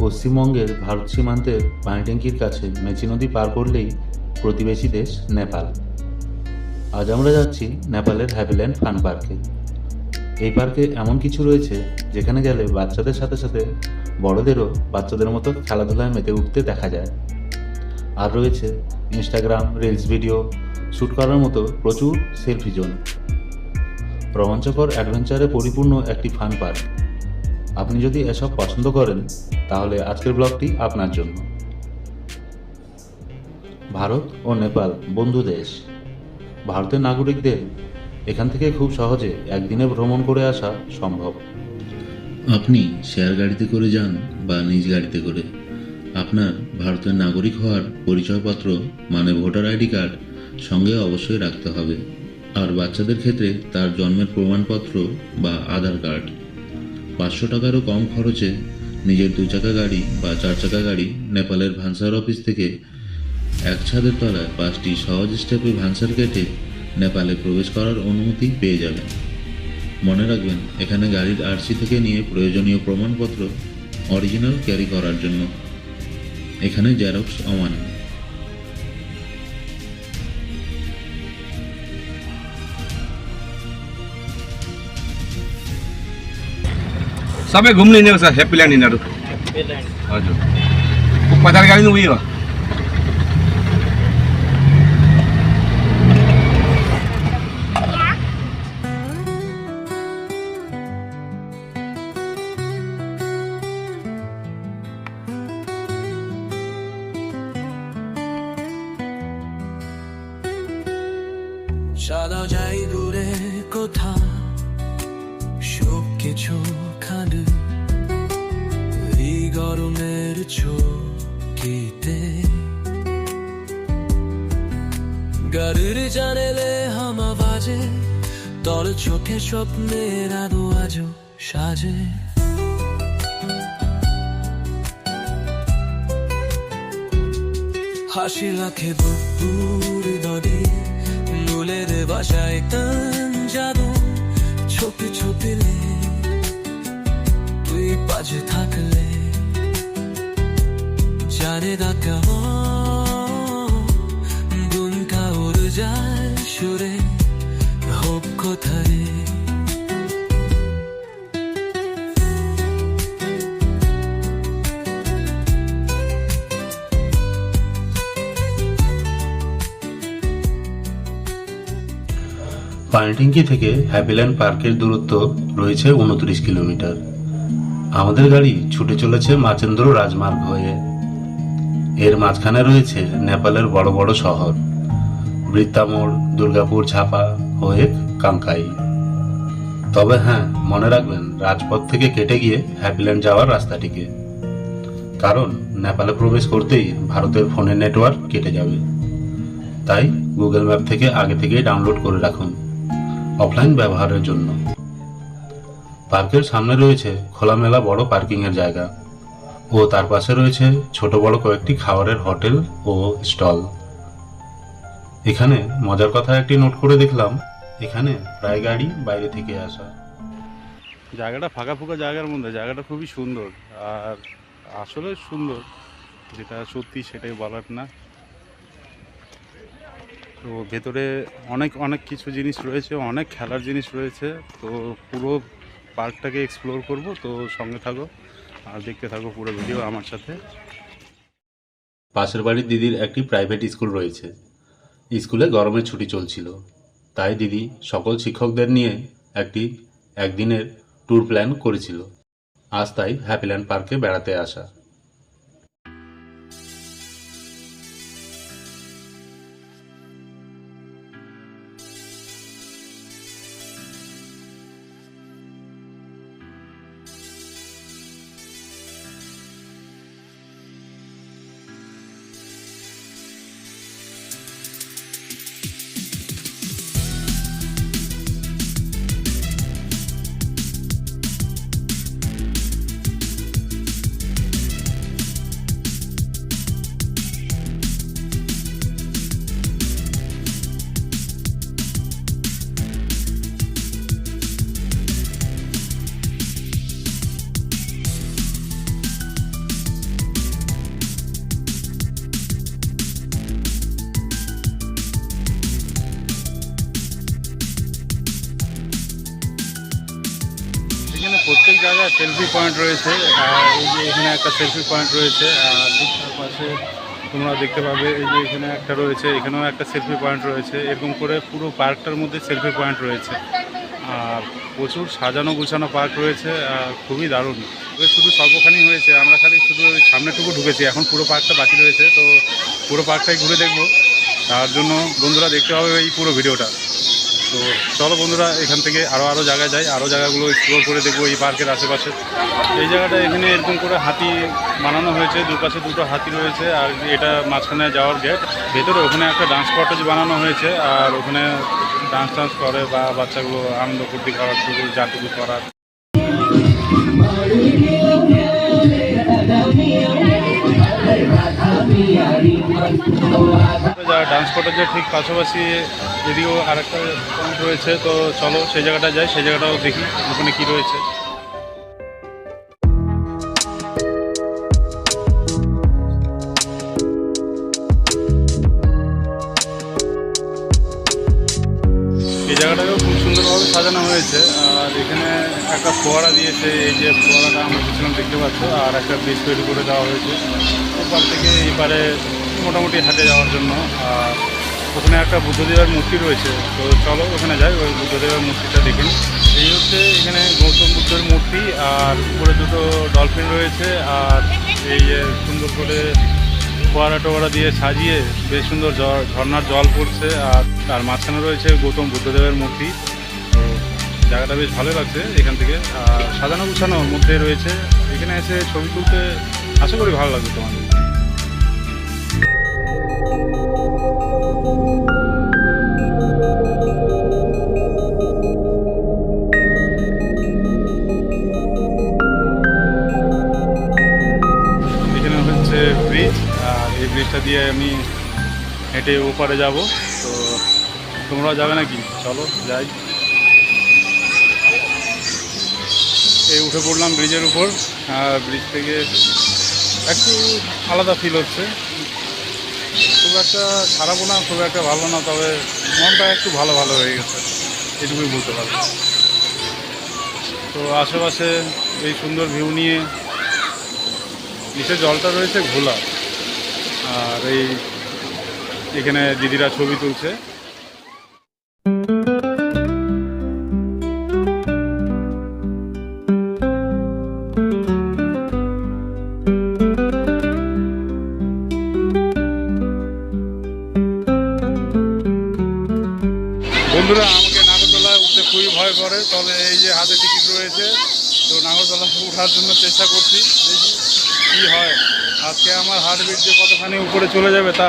পশ্চিমবঙ্গের ভারত সীমান্তের পানিট্যাঙ্কির কাছে মেচি নদী পার করলেই প্রতিবেশী দেশ নেপাল। আজ আমরা যাচ্ছি নেপালের হ্যাপিল্যান্ড ফান পার্কে। এই পার্কে এমন কিছু রয়েছে যেখানে গেলে বাচ্চাদের সাথে সাথে বড়দেরও বাচ্চাদের মতো খেলাধুলায় মেতে উঠতে দেখা যায়। আর রয়েছে ইনস্টাগ্রাম রিলস ভিডিও শ্যুট করার মতো প্রচুর সেলফি জোন। রোমাঞ্চকর অ্যাডভেঞ্চারে পরিপূর্ণ একটি ফান পার্ক। আপনি যদি এসব পছন্দ করেন তাহলে আজকের ব্লগটি আপনার জন্য। ভারত ও নেপাল বন্ধু দেশ। ভারতের নাগরিকদের এখান থেকে খুব সহজে একদিনে ভ্রমণ করে আসা সম্ভব। আপনি শেয়ার গাড়িতে করে যান বা নিজ গাড়িতে করে, আপনার ভারতের নাগরিক হওয়ার পরিচয়পত্র মানে ভোটার আইডি কার্ড সঙ্গে অবশ্যই রাখতে হবে। আর বাচ্চাদের ক্ষেত্রে তার জন্মের প্রমাণপত্র বা আধার কার্ড। 500 টাকারও কম খরচে নিজের 2 চাকা গাড়ি বা 4 চাকা গাড়ি নেপালের ভান্সার অফিস থেকে এক ছাদের তলায় 5টি সহজ স্টেপে ভান্সার কেটে নেপালে প্রবেশ করার অনুমতি পেয়ে যাবেন। মনে রাখবেন, এখানে গাড়ির আরসি থেকে নিয়ে প্রয়োজনীয় প্রমাণপত্র অরিজিনাল ক্যারি করার জন্য। এখানে জেরক্স অমান্য। सबै घुम्ने नै छ ह्याप्पील्यान्ड यिनीहरू हजुर पचार गाडी नै उयो চলো যাই দূরে কোথা সব কিছু খালি এই গরমের চোখেতে গাড়ির জানালে হামা বাজে তোর চোখে স্বপ্নের আলো আজও সাজে হাসি লাখে বুকুর নদী নুলের বাসায় টান জাদু ছোপে ছোপিলে তুই পাশে থাকলে জানে না কেমন বুনকা উড়ে যায় সুরে হোক কোথায় পানিট্যাঙ্কি থেকে হ্যাপিল্যান্ড পার্কের দূরত্ব রয়েছে 29 কিলোমিটার। আমাদের গাড়ি ছুটে চলেছে মাচেন্দ্র রাজমার্গ হয়ে। এর মাঝখানে রয়েছে নেপালের বড় বড় শহর বৃত্তামোড়, দুর্গাপুর, ঝাপা হয়ে কাংকাই। তবে হ্যাঁ, মনে রাখবেন রাজপথ থেকে কেটে গিয়ে হ্যাপিল্যান্ড যাওয়ার রাস্তাটিকে, কারণ নেপালে প্রবেশ করতেই ভারতের ফোনের নেটওয়ার্ক কেটে যাবে। তাই গুগল ম্যাপ থেকে আগে থেকেই ডাউনলোড করে রাখুন অফলাইন ব্যবহারের জন্য। পার্কের সামনে রয়েছে খোলামেলা বড় পার্কিং এর জায়গা ও তার পাশে রয়েছে ছোট বড় কয়েকটি খাবারের হোটেল ও স্টল। এখানে মজার কথা একটি নোট করে দেখলাম, এখানে প্রায় গাড়ি বাইরে থেকে আসা। জায়গাটা ফাঁকা ফুঁকা জায়গার মধ্যে, জায়গাটা খুবই সুন্দর। আর আসলে সুন্দর, যেটা সত্যি সেটাই বলার না। তো ভেতরে অনেক অনেক কিছু জিনিস রয়েছে, অনেক খেলার জিনিস রয়েছে। তো পুরো পার্কটাকে এক্সপ্লোর করব, তো সঙ্গে থাকো আর দেখতে থাকো পুরো ভিডিও আমার সাথে। পাশের বাড়ির দিদির একটি প্রাইভেট স্কুল রয়েছে। স্কুলে গরমের ছুটি চলছিল, তাই দিদি সকল শিক্ষকদের নিয়ে একদিনের ট্যুর প্ল্যান করেছিল। আজ তাই হ্যাপিল্যান্ড পার্কে বেড়াতে আসা। প্রত্যেক জায়গায় সেলফি পয়েন্ট রয়েছে। এই যে এখানে একটা সেলফি পয়েন্ট রয়েছে, আর ঠিক তার পাশে তোমরা দেখতে পাবে এই যে এখানে একটা রয়েছে, এখানেও একটা সেলফি পয়েন্ট রয়েছে। এরকম করে পুরো পার্কটার মধ্যে সেলফি পয়েন্ট রয়েছে, আর প্রচুর সাজানো গুছানো পার্ক রয়েছে, খুবই দারুণ। শুধু স্বল্পখানি হয়েছে, আমরা খালি শুধু ওই সামনেটুকু ঢুকেছি, এখন পুরো পার্কটা বাকি রয়েছে। তো পুরো পার্কটাই ঘুরে দেখবো, তার জন্য বন্ধুরা দেখতে হবে এই পুরো ভিডিওটা। তো চলো বন্ধুরা, এখান থেকে আরও জায়গায় যাই, আরও জায়গাগুলো এক্সপ্লোর করে দেখবো এই পার্কের আশেপাশে। এই জায়গাটা এখানে এরকম করে হাতি বানানো হয়েছে, দুপাশে দুটো হাতি রয়েছে, আর এটা মাঝখানে যাওয়ার গেট। ভেতরে ওখানে একটা ডান্স কটেজ বানানো হয়েছে, আর ওখানে ডান্স করে বা বাচ্চাগুলো আনন্দ ফুর্তি করার শুধু যাটুকু করার। যারা ডান্স কটেজের ঠিক পাশাপাশি যদিও আরেকটা পয়েন্ট রয়েছে, তো চলো সেই জায়গাটা যাই, সেই জায়গাটাও দেখি ওখানে কী রয়েছে। এই জায়গাটাকেও খুব সুন্দরভাবে সাজানো হয়েছে, আর এখানে একটা ফোয়ারা দিয়েছে, এই যে ফোয়ারাটা আমরা পিছনে দেখতে পাচ্ছ, আর একটা ব্রিজ তৈরি করে দেওয়া হয়েছে ওপার থেকে এই পারে মোটামুটি হাঁটে যাওয়ার জন্য। আর ওখানে একটা বুদ্ধদেবের মূর্তি রয়েছে, তো চলো ওখানে যাই, ওই বুদ্ধদেবের মূর্তিটা দেখে নিই। এই হচ্ছে এখানে গৌতম বুদ্ধের মূর্তি, আর উপরে দুটো ডলফিন রয়েছে, আর এই যে সুন্দর করে ফোয়ারা টোয়ারা দিয়ে সাজিয়ে বেশ সুন্দর ঝর্নার জল পড়ছে, আর তার মাঝখানে রয়েছে গৌতম বুদ্ধদেবের মূর্তি। তো জায়গাটা বেশ ভালো লাগছে এখান থেকে, আর সাজানো গুছানোর মধ্যে রয়েছে। এখানে এসে ছবি তুলতে আশা করি ভালো লাগবে তোমাদের। এখানে হচ্ছে ব্রিজ, আর এই ব্রিজটা দিয়ে আমি হেঁটে ওপারে যাব। তো তোমরাও যাবে নাকি? চলো যাই। এই উঠে পড়লাম ব্রিজের উপর, আর ব্রিজ থেকে একটু আলাদা ফিল হচ্ছে। খুব একটা খারাপও না, খুব একটা ভালো না, তবে মনটা একটু ভালো ভালো হয়ে গেছে, এটুকুই বলতে পারবো। তো আশেপাশে এই সুন্দর ভিউ নিয়ে নিচে জলটা রয়েছে ঘোলা, আর এখানে দিদিরা ছবি তুলছে। বন্ধুরা, আমাকে নাগরদোলায় উঠতে খুবই ভয় করে, তবে এই যে হাতে টিকিট রয়েছে, তো নাগরদোলায় ওঠার জন্য চেষ্টা করছি, দেখি কী হয়। আজকে আমার হার্টবিট যে কতখানি উপরে চলে যাবে তা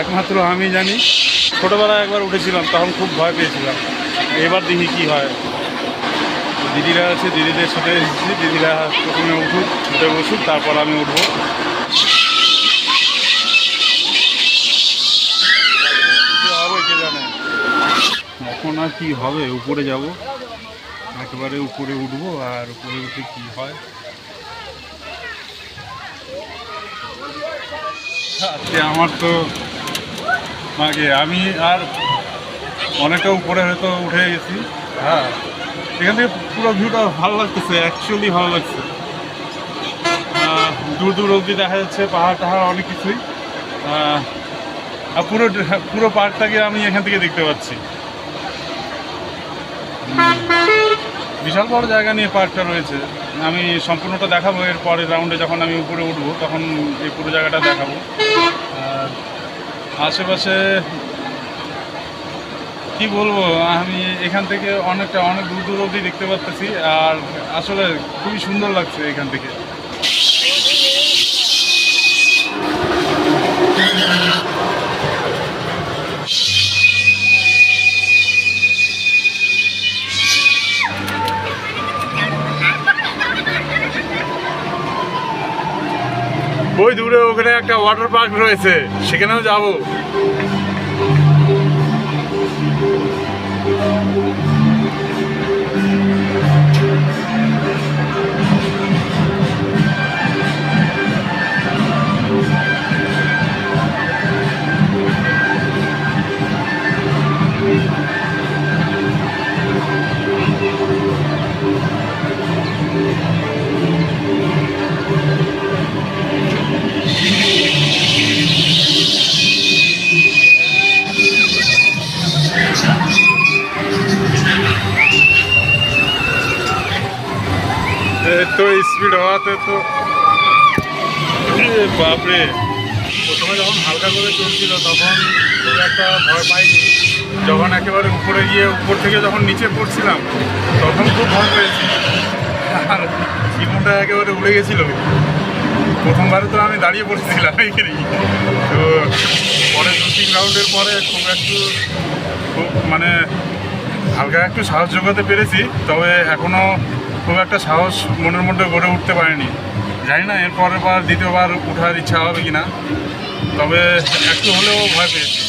একমাত্র আমি জানি। ছোটোবেলায় একবার উঠেছিলাম, তখন খুব ভয় পেয়েছিলাম, এবার দেখি কী হয়। দিদিরা আছে, দিদিদের সাথে এসেছি, দিদিরা প্রথমে উঠে বসুক, তারপর আমি উঠবো। হবে কে জানে, এখন আর কি হবে। উপরে যাব, একেবারে উপরে উঠবো, আর উপরে উঠে কি হয়। আজকে আমার তো আমি আর অনেকটা উপরে হয়তো উঠে গেছি। হ্যাঁ, এখান থেকে পুরো ভিউটা ভালো লাগতেছে, অ্যাকচুয়ালি ভালো লাগছে। দূর দূর অবধি দেখা যাচ্ছে পাহাড় টাহাড় অনেক কিছুই, আর পুরো পার্কটাকে আমি এখান থেকে দেখতে পাচ্ছি। বিশাল বড় জায়গা নিয়ে পার্কটা রয়েছে। আমি সম্পূর্ণটা দেখাবো এর পরের রাউন্ডে, যখন আমি উপরে উঠবো তখন এই পুরো জায়গাটা দেখাবো। আর আশেপাশে কি বলবো, আমি এখান থেকে অনেক দূর দূর অবধি দেখতে পাচ্ছি, আর আসলে খুবই সুন্দর লাগছে এখান থেকে। ওই দূরে ওখানে একটা ওয়াটার পার্ক রয়েছে, সেখানেও যাব। স্পিড হওয়াতে তো বাপরে, প্রথমে যখন হালকা করে চলছিল তখন খুব একটা ভয় পাইনি। যখন একেবারে উপরে গিয়ে উপর থেকে যখন নিচে পড়ছিলাম তখন খুব ভয় পেয়েছি, আর জীবনটা একেবারে উড়ে গেছিলো। প্রথমবারে তো আমি দাঁড়িয়ে পড়েছিলাম এখানেই। তো পরে 2-3 রাউন্ডের পরে খুব মানে হালকা একটু সাহস জোগাতে পেরেছি, তবে এখনও খুব একটা সাহস মনের মধ্যে গড়ে উঠতে পারিনি। জানি না এর পরের বার দ্বিতীয়বার ওঠার ইচ্ছা হবে কি না, তবে একটু হলেও ভয় পেয়েছি।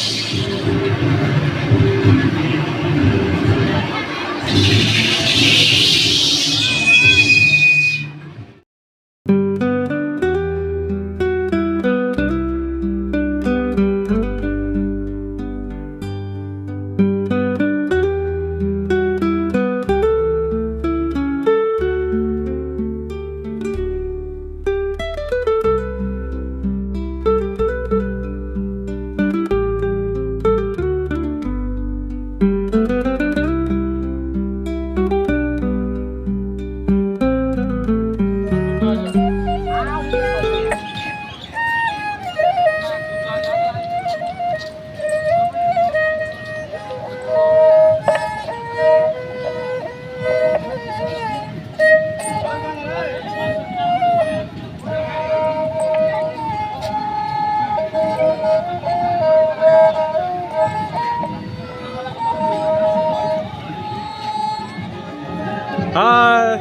Hi.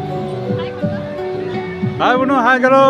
Hi, Bruno. Hi, Garo.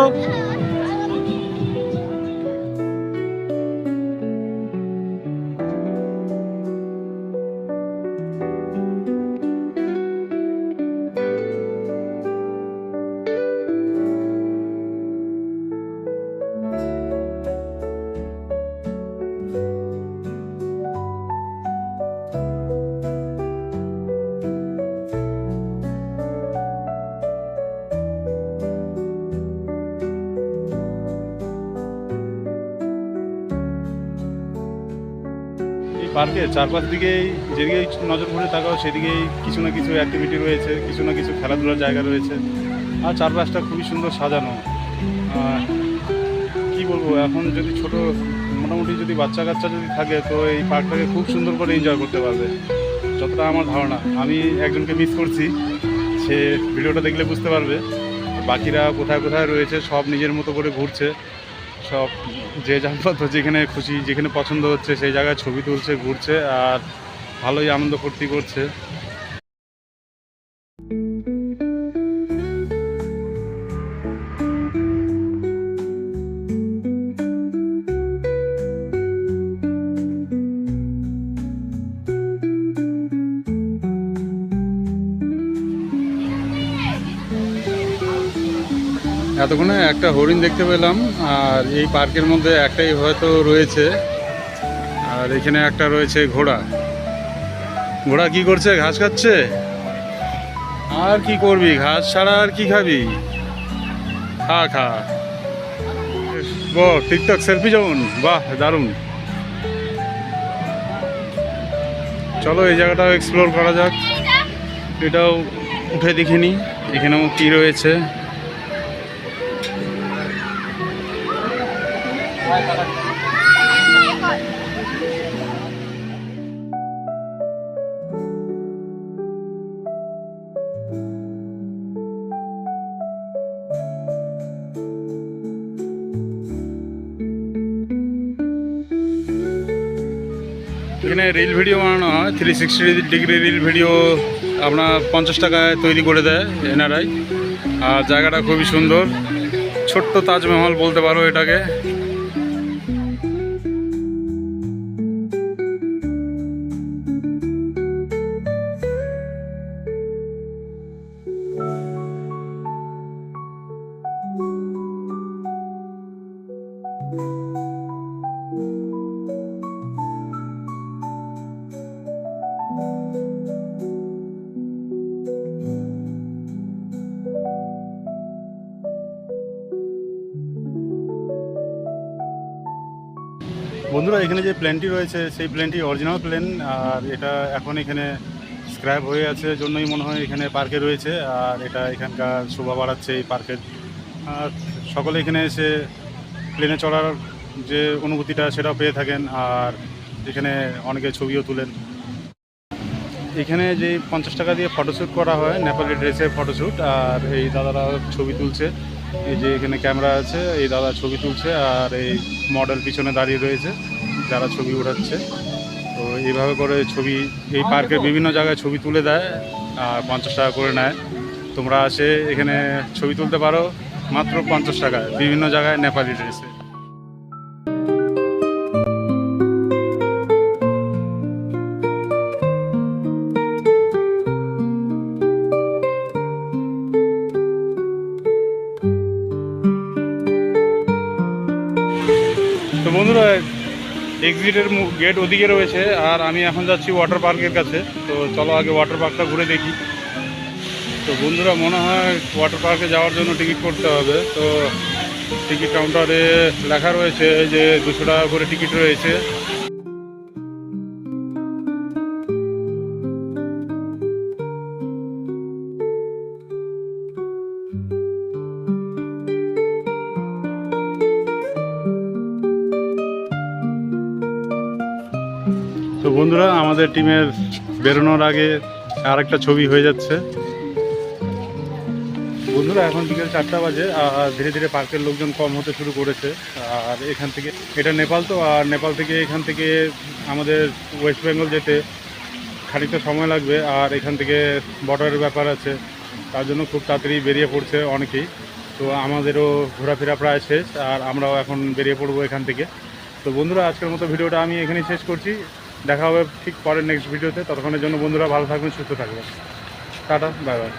পার্কের চারপাশ দিকেই যেদিকেই নজর ঘুরে তাকাও সেদিকেই কিছু না কিছু অ্যাক্টিভিটি রয়েছে, কিছু না কিছু খেলাধুলার জায়গা রয়েছে, আর চারপাশটা খুবই সুন্দর সাজানো। কি বলবো, এখন যদি ছোট মোটামুটি যদি বাচ্চা কাচ্চা যদি থাকে তো এই পার্কটাকে খুব সুন্দর করে এনজয় করতে পারবে, যতটা আমার ধারণা। আমি একজনকে মিস করছি, সে ভিডিওটা দেখলে বুঝতে পারবে। বাকিরা কোথায় কোথায় রয়েছে সব নিজের মতো করে ঘুরছে, সব যে যার যেখানে খুশি যেখানে পছন্দ হচ্ছে সেই জায়গায় ছবি তুলছে, ঘুরছে, আর ভালোই আনন্দ ফুর্তি করছে। এতক্ষণে একটা হরিণ দেখতে পেলাম, আর এই পার্কের মধ্যে একটাই হয়তো রয়েছে, আর এখানে একটা রয়েছে ঘোড়া। ঘোড়া কি করছে? ঘাস খাচ্ছে। আর কি করবি, ঘাস ছাড়া আর কি খাবি? খা খা। বাহ, টিকটক সেলফি যেমন, বাহ দারুণ। চলো এই জায়গাটাও এক্সপ্লোর করা যাক, এটাও উঠে দেখিনি এখানেও কি রয়েছে। এখানে রিল ভিডিও বানানো হয়, 360 ডিগ্রি রিল ভিডিও আপনার 50 টাকায় তৈরি করে দেয় এনারাই। আর জায়গাটা খুবই সুন্দর, ছোট্ট তাজমহল বলতে পারো এটাকে। বন্ধুরা, এখানে যে প্লেনটি রয়েছে সেই প্লেনটি অরিজিনাল প্লেন, আর এটা এখন এখানে স্ক্র্যাপ হয়ে আছে জন্যই মনে হয় এখানে পার্কে রয়েছে, আর এটা এখানকার শোভা বাড়াচ্ছে এই পার্কের। আর সকলে এখানে এসে প্লেনে চড়ার যে অনুভূতিটা সেটাও পেয়ে থাকেন, আর এখানে অনেকে ছবিও তুলেন। এখানে যে 50 টাকা দিয়ে ফটোশ্যুট করা হয়, নেপালি ড্রেসের ফটোশ্যুট, আর এই দাদারা ছবি তুলছে। এই যে এখানে ক্যামেরা আছে, এই দাদা ছবি তুলছে, আর এই মডেল পিছনে দাঁড়িয়ে রয়েছে যারা ছবি উঠাচ্ছে। তো এইভাবে করে ছবি এই পার্কের বিভিন্ন জায়গায় ছবি তুলে দেয়, আর 50 টাকা করে নেয়। তোমরা এসে এখানে ছবি তুলতে পারো মাত্র 50 টাকায় বিভিন্ন জায়গায় নেপালি ড্রেসে। তো বন্ধুরা, এক্সিটের গেট ওদিকে রয়েছে, আর আমি এখন যাচ্ছি ওয়াটার পার্কের কাছে। তো চলো আগে ওয়াটার পার্কটা ঘুরে দেখি। তো বন্ধুরা, মনে হয় ওয়াটার পার্কে যাওয়ার জন্য টিকিট করতে হবে। তো টিকিট কাউন্টারে লেখা রয়েছে যে 200 টাকা করে টিকিট রয়েছে। তো বন্ধুরা, আমাদের টিমের বেরোনোর আগে আরেকটা ছবি হয়ে যাচ্ছে। বন্ধুরা, এখন বিকেল 4টা বাজে, আর ধীরে ধীরে পার্কের লোকজন কম হতে শুরু করেছে। আর এখান থেকে, এটা নেপাল তো, আর নেপাল থেকে এখান থেকে আমাদের ওয়েস্ট বেঙ্গল যেতে খানিকটা সময় লাগবে, আর এখান থেকে বর্ডারের ব্যাপার আছে, তার জন্য খুব তাড়াতাড়ি বেরিয়ে পড়ছে অনেকেই। তো আমাদেরও ঘোরাফেরা প্রায় শেষ, আর আমরাও এখন বেরিয়ে পড়বো এখান থেকে। তো বন্ধুরা, আজকের মতো ভিডিওটা আমি এখানেই শেষ করছি। দেখা হবে ঠিক পরের নেক্সট ভিডিওতে। ততক্ষণের জন্য বন্ধুরা ভালো থাকবেন, সুস্থ থাকবেন। Tata, bye bye.